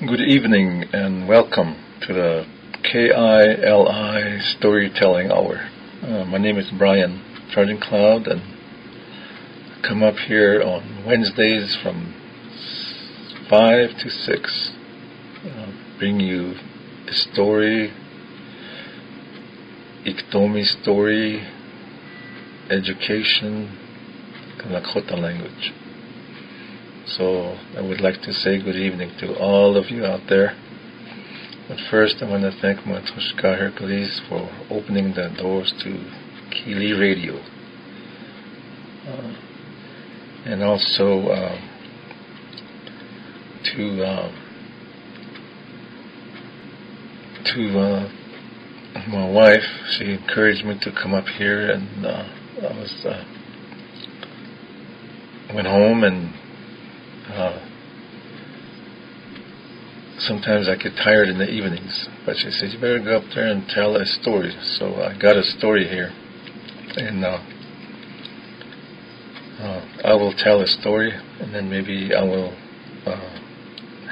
Good evening and welcome to the KILI Storytelling Hour. My name is Brian Charging Cloud, and I come up here on Wednesdays from 5 to 6. Bring you a story, Iktomi story, education, and Lakota language. So I would like to say good evening to all of you out there. But first I want to thank Matoshka Hercules for opening the doors to KILI Radio. And also to my wife. She encouraged me to come up here, and I went home, and sometimes I get tired in the evenings, but she said, you better go up there and tell a story. So I got a story here, and I will tell a story, and then maybe I will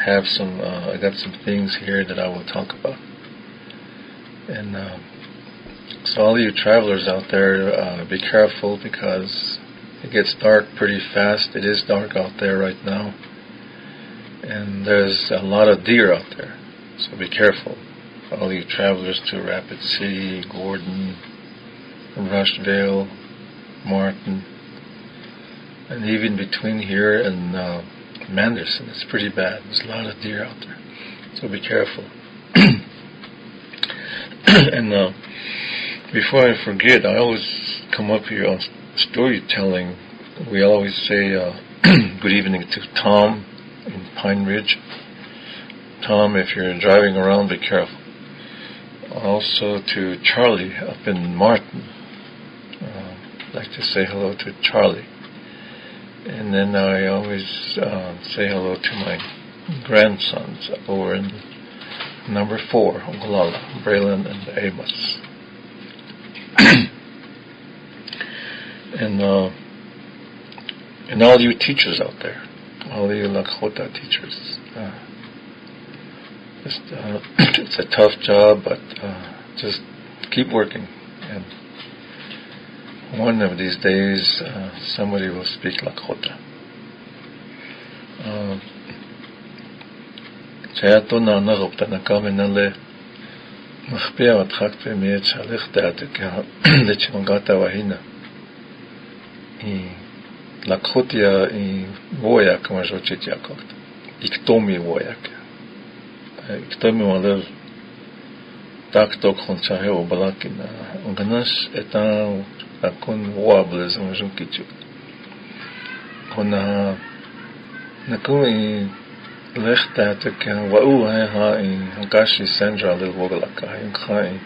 have some, I got some things here that I will talk about. And so all you travelers out there, be careful, because it gets dark pretty fast. It is dark out there right now. And there's a lot of deer out there. So be careful. All you travelers to Rapid City, Gordon, Rushville, Martin, and even between here and Manderson, it's pretty bad. There's a lot of deer out there. So be careful. And before I forget, I always come up here on storytelling. We always say good evening to Tom in Pine Ridge. Tom, if you're driving around, be careful. Also to Charlie up in Martin. I'd like to say hello to Charlie. And then I always say hello to my grandsons over in number 4, Ogallala, Braylon and Amos. And all you teachers out there, all you Lakota teachers, it's a tough job, but just keep working, and one of these days somebody will speak Lakota. Chayatona nagopta nakamenale machpia wathakpe miet shalikhta atka lechmangata wahina. Lakotia in woyak majochitya kokt. Iktomi woyak. Iktomi walel taktok honchahe obalakina. Onganash etan akon wables majokichu. Ona nakumi lechta atka wau ha in hankashi sandra lil wogalaka in khai.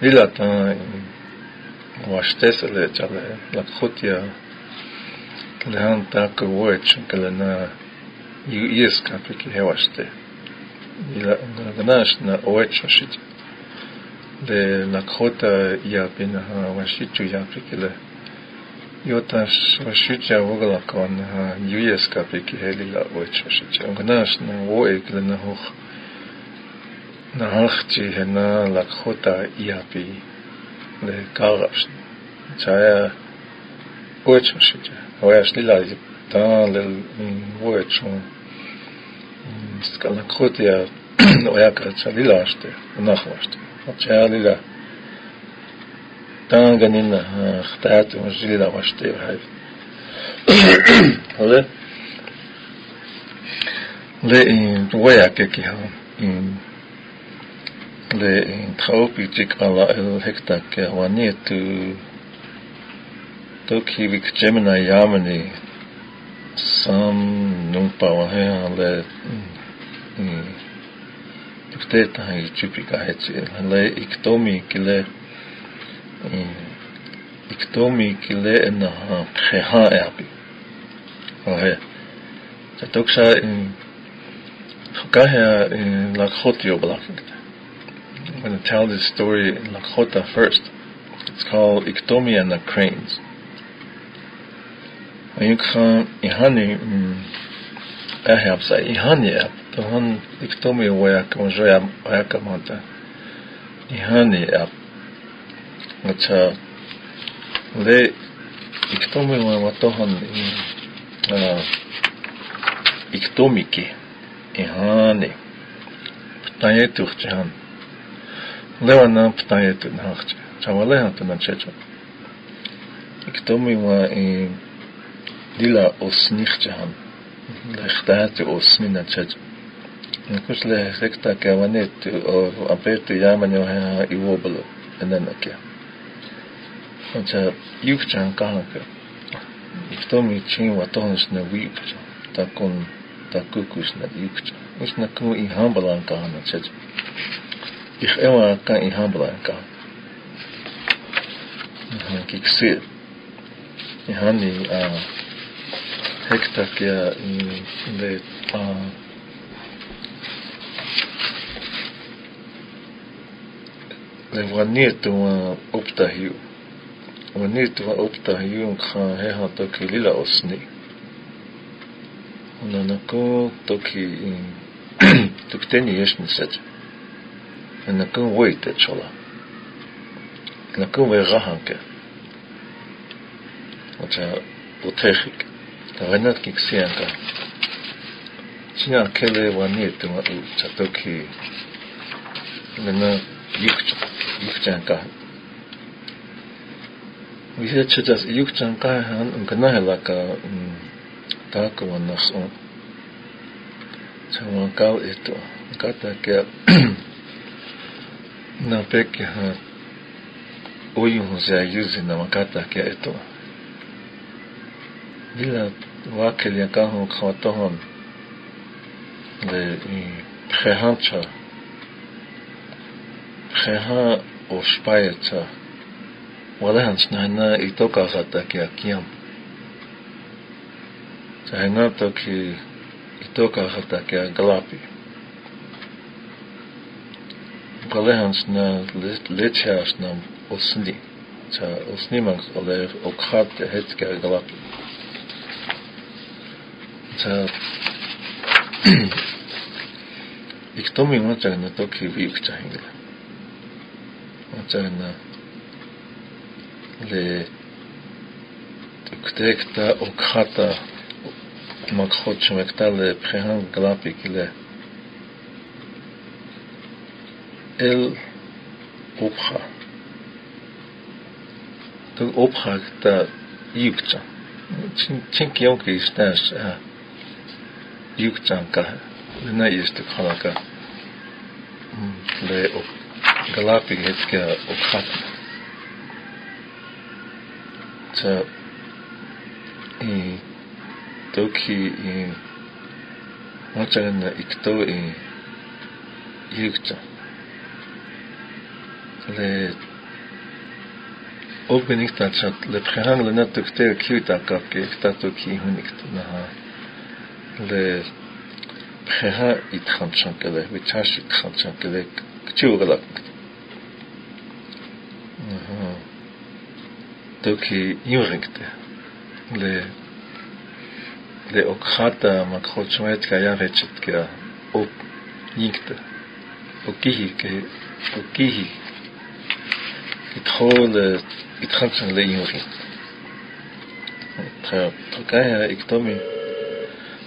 Lilata washtesele chale Lakotia lehan tak woch kelena yes kapiki hewaste ila ganash na oech shit de Lakota ya pina washichu ya pikile yotash washicha wogala kon yes kapiki helila oech shit ganash na woe kelena hoch na hachchi hena Lakota ya pi le karash chaya oech shit Oyash lila tan lel woechon Lakota oyaka chalila ashte nachwaste chalila tan ganina khtaat mujlila washte hay le in woyake ki ha le in tropic ala el hekta ke wani Toki vik Gemini Yamani Sam Numpa Wahe Tukteta Hai Chupika Hetsi Le Iktomi Kile en Kheha Eapi Wahe Tatoksha in Tukahia in Lakotio Blacking. I'm going to tell this story in Lakota first. It's called Iktomi and the Cranes. You can ihani ahab say ihani Tuhan iktomi wayak majoya wayak mata. Ihani ap. Ngacha le iktomi wa Tuhan iktomiki. Ihani. Ptayetu jahan. Lewana ptayetu nahch. Chawalehan tu nachecha. Iktomi wa dila osnich jahan. Lechtaatu osni nachecha. Kus le sekta ke wanet o apertu yamanyo ha iwobalo enanakia. Acha yukchan kahanka. Iktomi chin wa tohons na wipcha. Takun takukus na yukcha. Isna ku ihambalan kahana checha. Ich ewa kan ihambalan kahan. Kikse. Ihani hekta kia le le wanietu wa optahiu. Wanietu wa optahiu kha heha toki lila osni. Unanako toki tukteni yeshni set. Unanako waite chola. Unanako we rahanke. Ocha utechik. Taganat kiksianka. China kele wanietu wa toki lena yukchanka. Вие читас юкчанка хан гнахлака тако ванахсон. Чамакал ето. Катаке на пеке ха оюн за юзи на макатаке ето. Вила вакелия кахон хатохан le prehancha preha o spayeta walahans na itoka gata ki akiam tahanga toki itoka gata ki galapi walahans na lechas na osni cha osni mang ole okhat het ki galapi cha iktomi machana toki vikcha hingla machana le tuktekta okhata makhot chmekta le prehan glapi kile el opha tu opha ta yukcha chin kionki stas yukchanka na jest khalaka le galapi hetska okhat cha toki machana ikto yukcha le openikta chat le prehang le natukte kyuta kapke toki hunikt na le preha itkhantsan kele vichash itkhantsan kele kchugalak toki yuringte le okhata makhochmet kaya rechet kya op yinkte okihi ithol itkhantsan le yuring kaya iktomi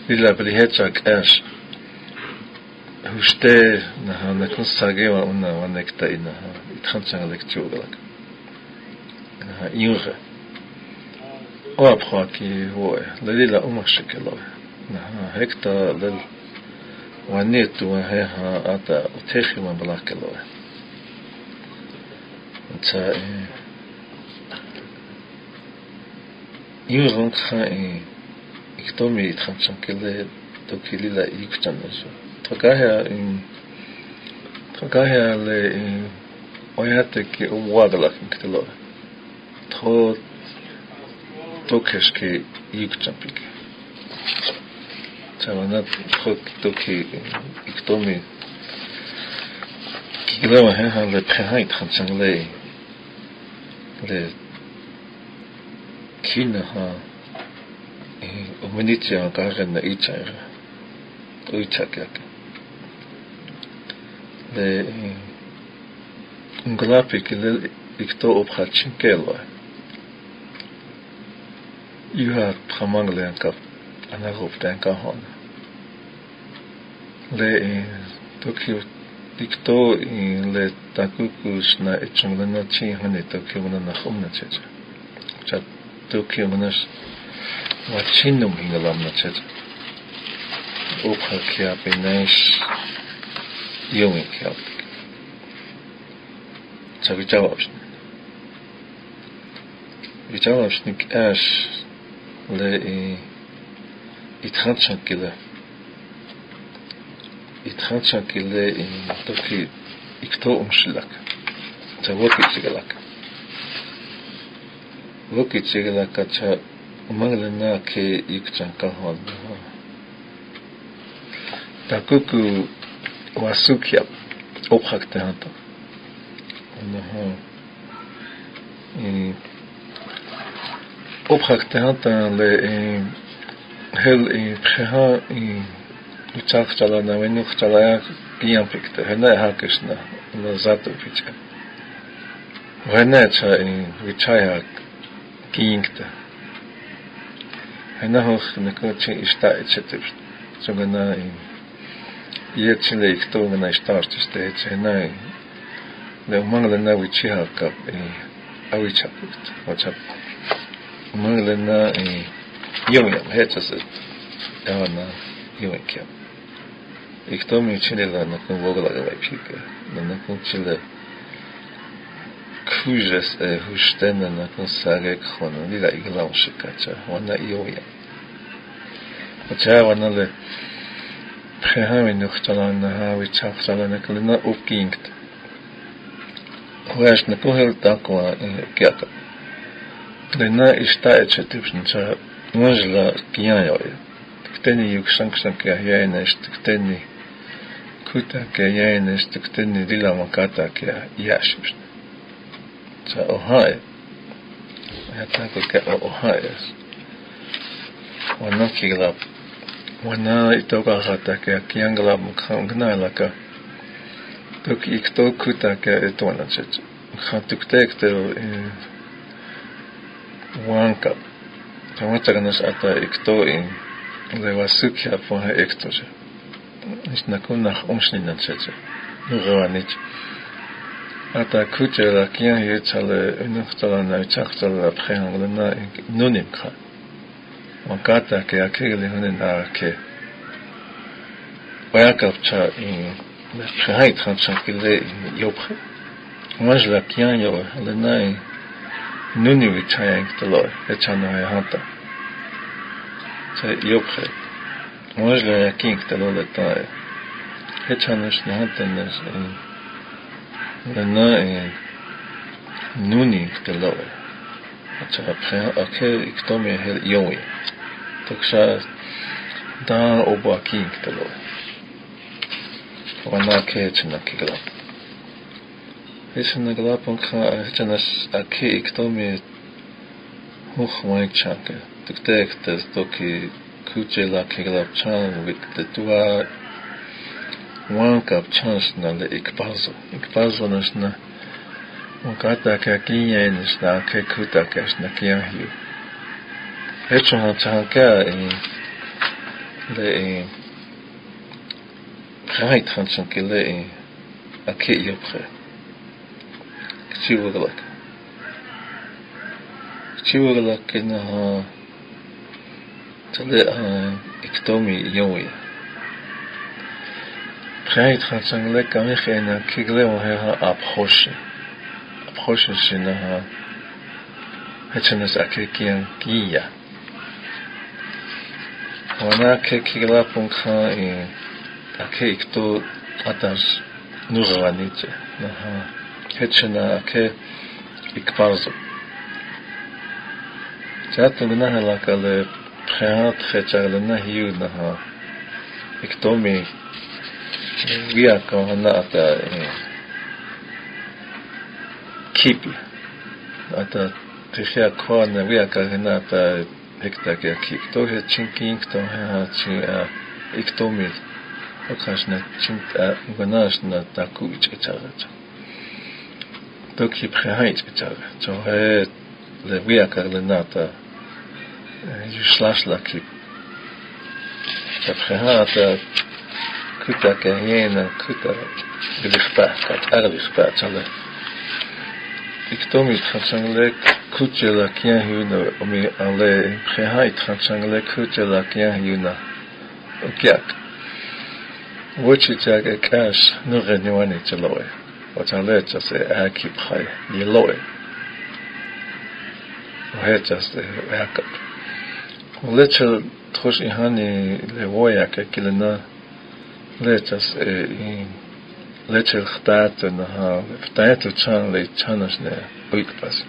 Villa Belihechak Ash Huste na kunstsagewa una wanekta ina itkhantsan lekchugalak Yure Oapra ki hoe Lila umashikelo Hekta lil Wanetu wa heha ata utechi man balakelo Ata Yure kha iktomi itkhantsan kele toki lila yukchan naso Tagaya le oyate ki umwagalak niktelo Tokeski yukchan piki Chavanat toki iktomi Kilewa heha le preha itkhantsan le Kina ha Umenitia garen na ichara Uitakak le nglapi kile ikto ophatchin kelo yuha pramangle ankap anarop tanka hon le tokyo ikto le takukus na echunglana chi hone tokyo na khumna checha chat tokyo manas wachinum hingalam na checha ophakia penash yumi kya Widziałam aż le i trantsan kile i toki i kto umszlak. Ta woki cigalak ta umangle na ke ikchan kahon. Ta kuku wasukia ophakte hanto. Opgekte had le heel preha utsachtsala na venuchtala piampikte hena hakisna na zatovicha hena cha vichaya kinkte hena hoch na koche ista etcetera sogana yetchile ikto na istart ste hena le mangle na vichya kap awichapit wachap mangle na yom hetsas yawana yomkya ikto mi chinela na kon vogla gavipika na kon chile kujes hustena na kon sage khono lila iglaw shikacha wana yoya wacha wana le prehami nuchtala na hawi chafsala na klina opkinkt Huash na kohel takwa kiaka. Lena ista etchetipsncha mojla kiyayo. Kteni yuk sanksnak yayenes kteni kuta yayenes kteni dila makata kya yashibs. Cha ohai. Hatako ka ohai. Wana kiglap. Wana itoka hata kya kianglap mkhangna laka. Tuk ikto kuta ke etona chet. Khatuk tekte wanka. Tamataganas ata ikto in lewasukya von ha ektoje. Is nakunach umsninan chet. Nugawanich. Ata kuta la kian yetsale unuchtala na chachtala prehangla nunim kha. Wankata ke akele hunen ke. Wayakapcha in Prehait trantsan kile yopre. Moi la kian yo le nai nuni vichayang tolo echano hanta. Se yopre. Moi la king tolo le ta. Echano shna hanta nes le nai nuni tolo. Acha pre akel iktomi hel yowi. Toksha da oba king tolo. Wana ke chna kigla. Isna gla punkha chna ake iktomi hoch mai chake. Tuktek tes toki kuche la kigla chan with the tua one cup chance na le ikpazo. Ikpazo nasna wakata ka kinya nasna ke kuta kasna kiya hiu. Echon chanka le Right, Hansen Kile a kit yopre. Chiwagalak in a tele iktomi yowi. Right, Hansen Lek Amiche in a kigle on her abhoshe. Abhoshe sinaha Hetchenes Akekian Gia. Wana Kekiglapunka in Ake ikto atas nugawanite. Hetchena ake ikparzo. Chato gnaha lakale prehat hetchale na hiu naha iktomi wiaka hana ata kipi. Ata tikhia kwana wiaka hana ata hekta kia kip. To he chinking to ha chi iktomi okashna chinta ganashna taku ichchaga toki prehait ichchaga chohe le viaka le nata yuslashla ki ta prehata kuta kehena kuta gelichpa kat arlichpa chale iktomi khatsangle kutjela kien huna omi ale prehait khatsangle kutjela kien huna okyak Wochichaga cash no renuani cheloe. Wachalecha se aki prai yeloe. Ohecha se akap. Lecha trosh ihani lewoya ke kilena lecha se in lecha khtat na ha ftaet chan le chanas ne uitpas.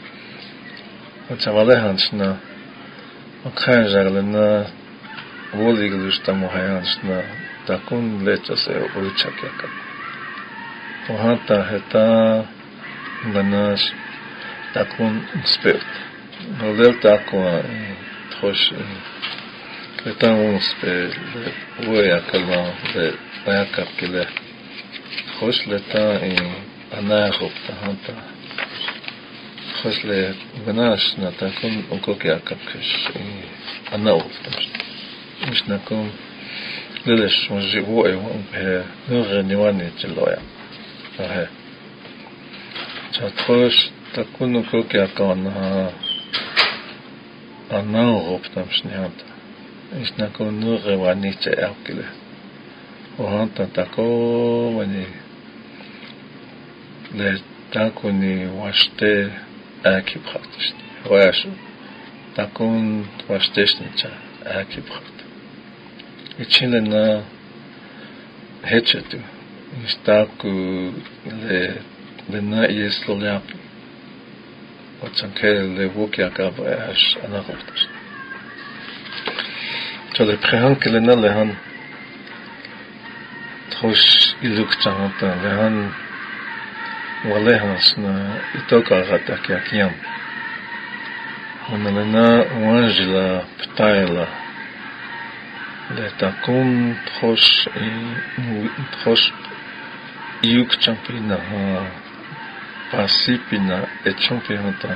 Wachavale hansna okhajalena woliglusta mohayansna takun lecha se uichakyaka. Ohata heta ganas takun spirit. Nolel takwa trosh heta un spirit uya kalma le ayakap kile. Trosh leta anahop tahanta. Trosh le ganas na takun ukokyakap kish anahop. Mish nakun Lilesh was живой, он нугенивани челоя. Ага. Чатхош такуну кокякана анаугоп там шнята. Иш након нугевани че акиле. Оhanта тако вани ле такуни ваште аки практиш. Ваш такун ваштешнича аки практиш. Ichinena hechetu istaku le na yesloliapi otsanke le vokiakaba ash anahoftas so le prehanke le na lehan trosh ilukchanta lehan walehans na itoka ratakiakiam onalena wanjila ptaila le takun trosh yuk champina pasipina et championata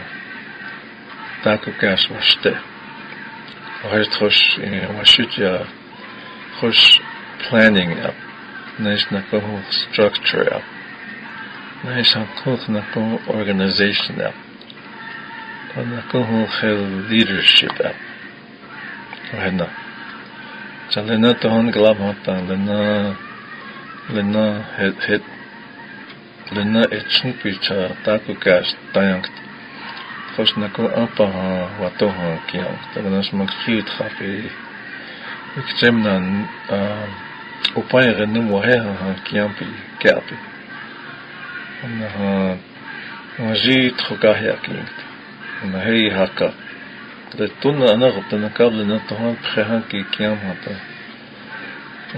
taku cash washte trosh washutya trosh planning up nice nako structure up nice nako organization up nako leadership up right Chalena tohon glab hota lena het lena etchumpi cha taku cash tayangt khosh nako apa wato ha kiang taganas magfiut khapi ikchemnan upay renu mohe ha kiampi kapi ona ha waji trokahya kingt ona hei haka le tuna anagop na kable na tohan prehan ki kiam hata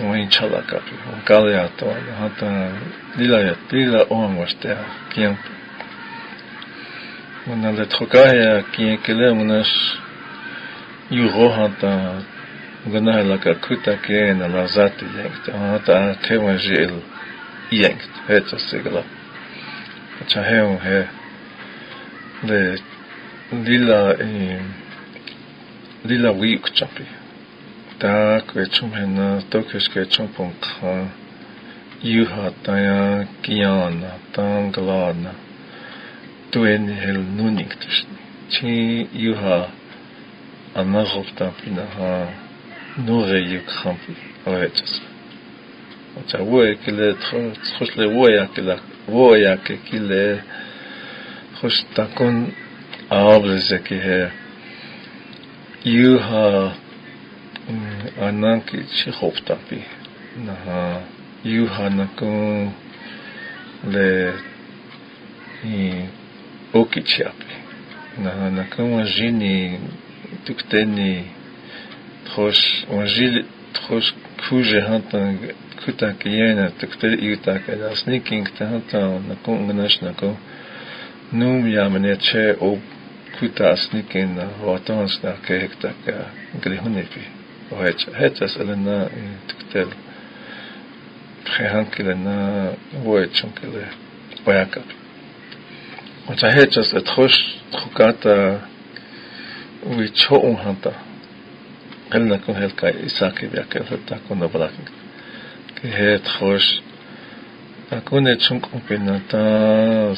oin chala kapi on kalya to hata lila on washte kiam ona le trokaya ki kele monas yugo hata gana la ka kuta ke na lazati yengt hata kevajil yengt hetsa sigla chaheo he le lila week chapi ta kwechum hena tokesh kwechum ponka yuha taya kiana tanglana tuen hel nuning tishni chi yuha anagopta pina ha nure yuk khampi awechas ocha woe kile khosle woya ke kile khos takon ableze ki he yuha ananki chihoptapi naha yuha nakun le okichiapi naha nakun wajini tukteni trosh kuje hantan kuta kiyena tukte yuta kada sneaking ta hantan nakun ganash nakun num yamane che ob kuta sneaking na watans na kehekta ka grihunipi ohech hechas elena tuktel hankile na chunkile oyakap. Which I had just a hukata we cho'un hanta. Helna kun helka isaki biakel hata kun oblakin. Ke het khosh takune chunk pinata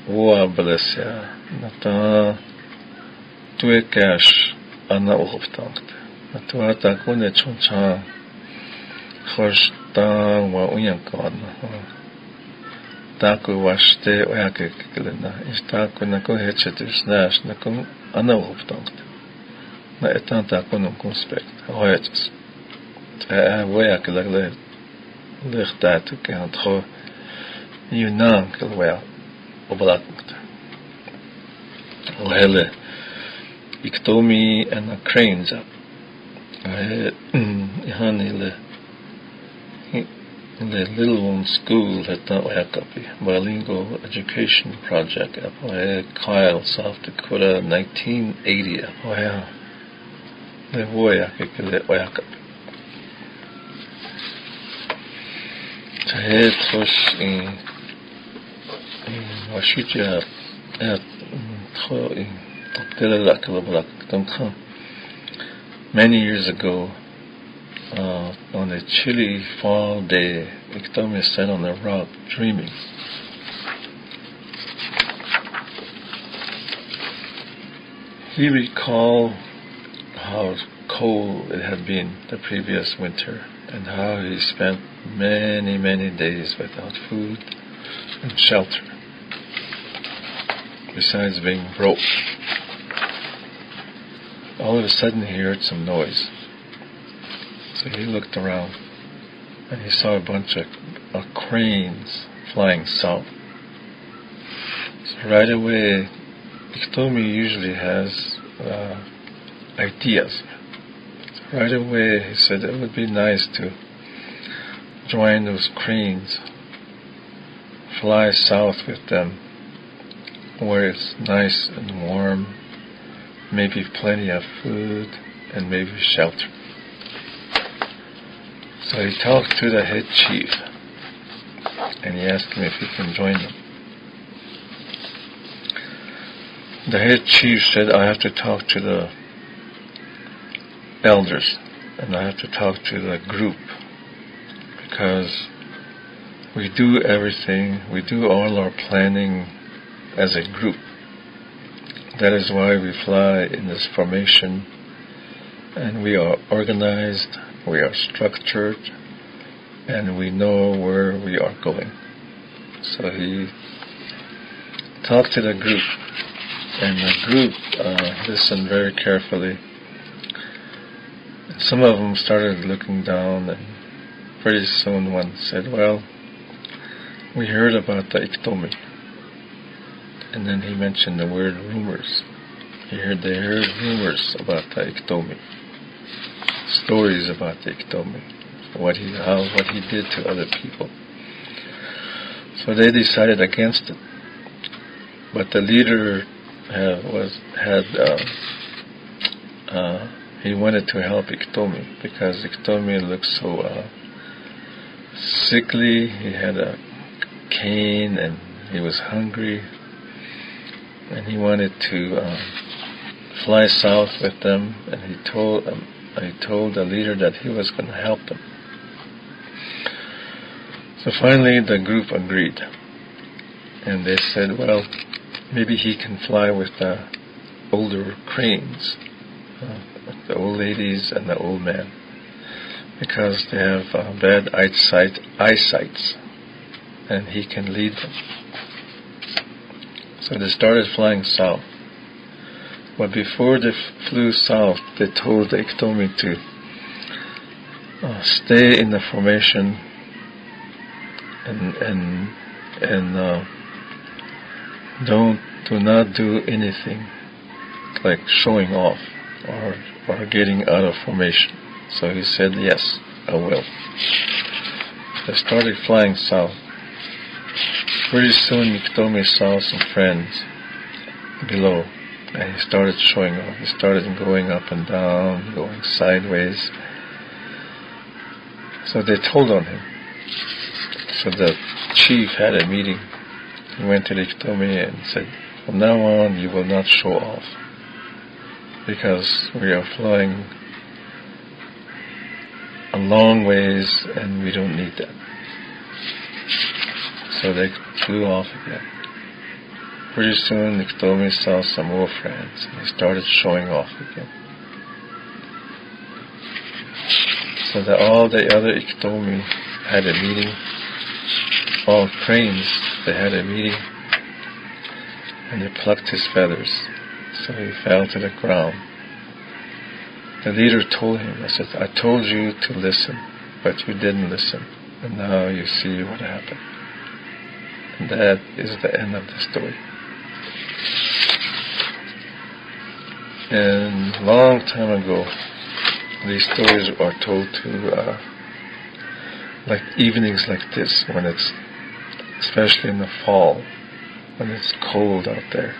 wa blesya nata tue cash ana uhoptankt. Natua takune chuncha khosh ta wa unyankan. Taku washte oyake kilena. Istaku nakun hetchetis nash nakun ana uhoptankt. Na etan takun konspekt. Hoyets. Oyake lagle lichtatu ke antro yunan kilwea oblatankt. Ohele iktomi and cranes up. Hanile the little one school at Oyakapi, bilingual education project at Kyle, South Dakota, 1980. The Oyakapi. Tahed Hosh in Washutja at Tro many years ago. On a chilly fall day, Iktomi sat on a rock dreaming. He recalled how cold it had been the previous winter and how he spent many, many days without food and shelter, besides being broke. All of a sudden he heard some noise. So he looked around and he saw a bunch of cranes flying south. So right away, Iktomi usually has ideas. So right away he said it would be nice to join those cranes, fly south with them where it's nice and warm, maybe plenty of food and maybe shelter. So he talked to the head chief and he asked him if he can join them. The head chief said, I have to talk to the elders and I have to talk to the group because we do everything, we do all our planning as a group. That is why we fly in this formation and we are organized. We are structured and we know where we are going. So he talked to the group and the group listened very carefully. And some of them started looking down and pretty soon one said, well, we heard about the Iktomi. And then he mentioned the word rumors. They heard rumors about the Iktomi. Stories about the Iktomi, what he did to other people. So they decided against it. But the leader he wanted to help Iktomi because Iktomi looked so sickly. He had a cane and he was hungry, and he wanted to fly south with them. And he told the leader that he was going to help them. So finally the group agreed. And they said, well, maybe he can fly with the older cranes, the old ladies and the old men, because they have bad eyesights, and he can lead them. So they started flying south. But before they flew south, they told the Iktomi to stay in the formation and do not do anything like showing off or getting out of formation. So he said, yes, I will. They started flying south. Pretty soon Iktomi saw some friends below. And he started showing off. He started going up and down, going sideways. So they told on him. So the chief had a meeting. He went to the Iktomi and said, from now on you will not show off, because we are flying a long ways and we don't need that. So they flew off again. Pretty soon Iktomi saw some more friends and he started showing off again. So that all the other Iktomi had a meeting, all cranes, they had a meeting, and they plucked his feathers, so he fell to the ground. The leader told him, I said, I told you to listen, but you didn't listen, and now you see what happened. And that is the end of the story. And long time ago, these stories are told to like evenings like this, when it's, especially in the fall, when it's cold out there.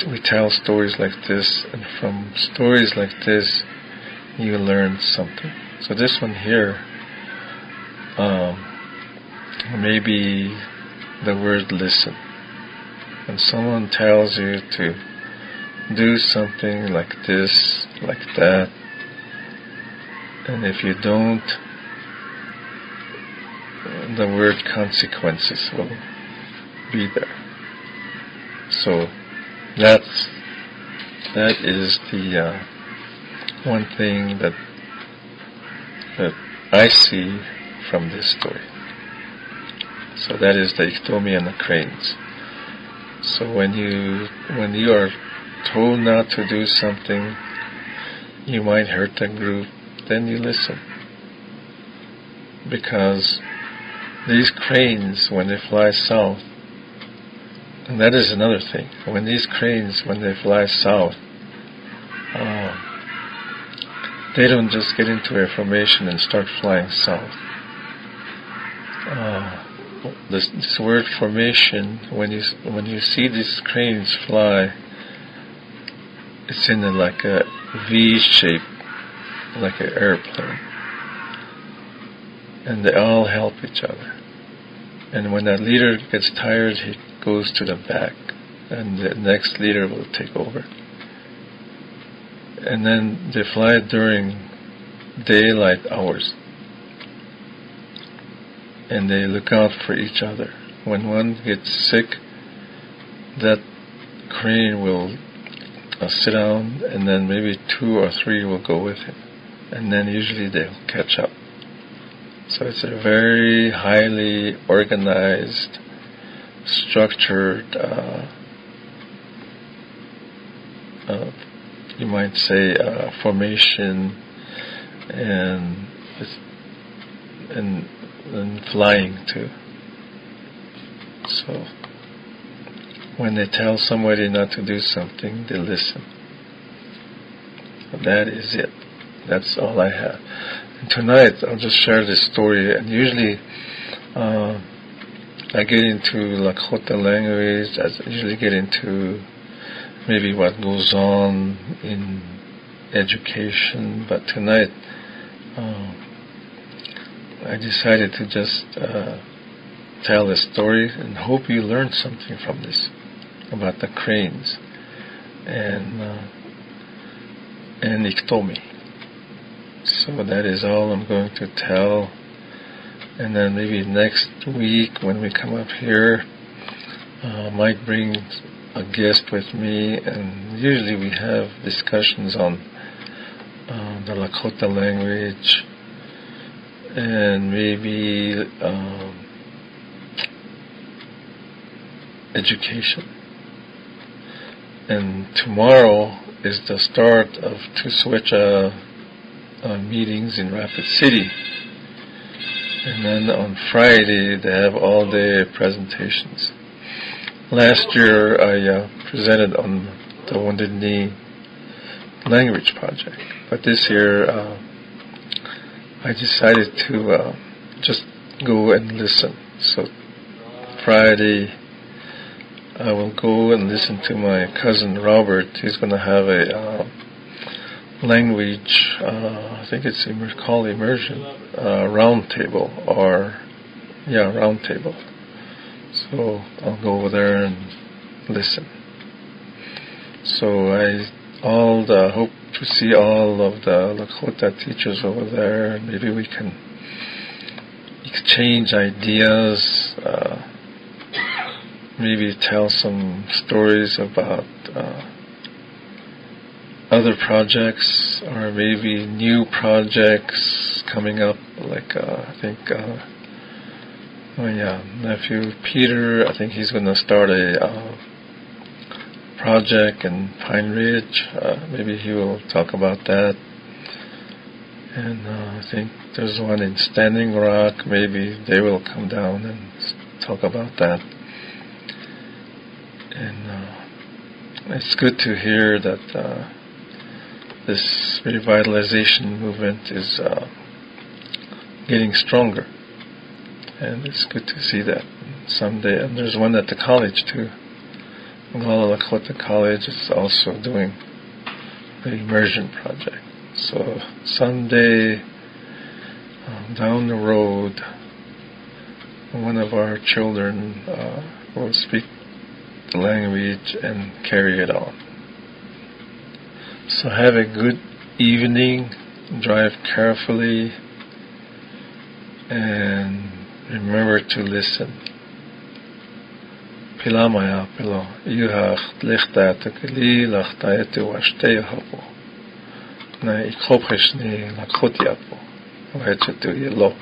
We tell stories like this, and from stories like this you learn something. So this one here, maybe the word listen. When someone tells you to do something like this, like that, and if you don't, the word consequences will be there. So that is the one thing that I see from this story. So that is the Iktomi and the cranes. So when you are told not to do something, you might hurt the group, then you listen. Because these cranes, when they fly south, and that is another thing, when these cranes, when they fly south, they don't just get into a formation and start flying south. This word formation, when you see these cranes fly, it's in like a V shape, like an airplane, and they all help each other. And when that leader gets tired, he goes to the back, and the next leader will take over. And then they fly during daylight hours, and they look out for each other. When one gets sick, that crane will sit down, and then maybe 2 or 3 will go with him, and then usually they'll catch up. So it's a very highly organized, structured, you might say, formation and flying too. So when they tell somebody not to do something, they listen. That is it. That's all I have. And tonight I'll just share this story. And usually I get into Lakota language. I usually get into maybe what goes on in education. But tonight I decided to just tell a story and hope you learned something from this about the cranes and Iktomi. So that is all I'm going to tell. And then maybe next week when we come up here, I might bring a guest with me, and usually we have discussions on the Lakota language and maybe education. And tomorrow is the start of two Switcha meetings in Rapid City. And then on Friday they have all day presentations. Last year I presented on the Wounded Knee language project, but this year I decided to just go and listen. So Friday I will go and listen to my cousin Robert. He's going to have a language, I think it's called immersion, round table, round table. So I'll go over there and listen. So I hope to see all of the Lakota teachers over there, and maybe we can exchange ideas, maybe tell some stories about other projects, or maybe new projects coming up, like I think my nephew Peter, I think he's going to start a project in Pine Ridge. Maybe he will talk about that. And I think there's one in Standing Rock. Maybe they will come down and talk about that. And it's good to hear that this revitalization movement is getting stronger. And it's good to see that someday. And there's one at the college too. Lakota College is also doing the immersion project. So someday down the road, one of our children will speak the language and carry it on. So have a good evening, drive carefully, and remember to listen. Pilamaya pilo, yuhach lichta tekili lachtayete washte hapo. Na ikopchni lakhotiapo, wachetu yelo.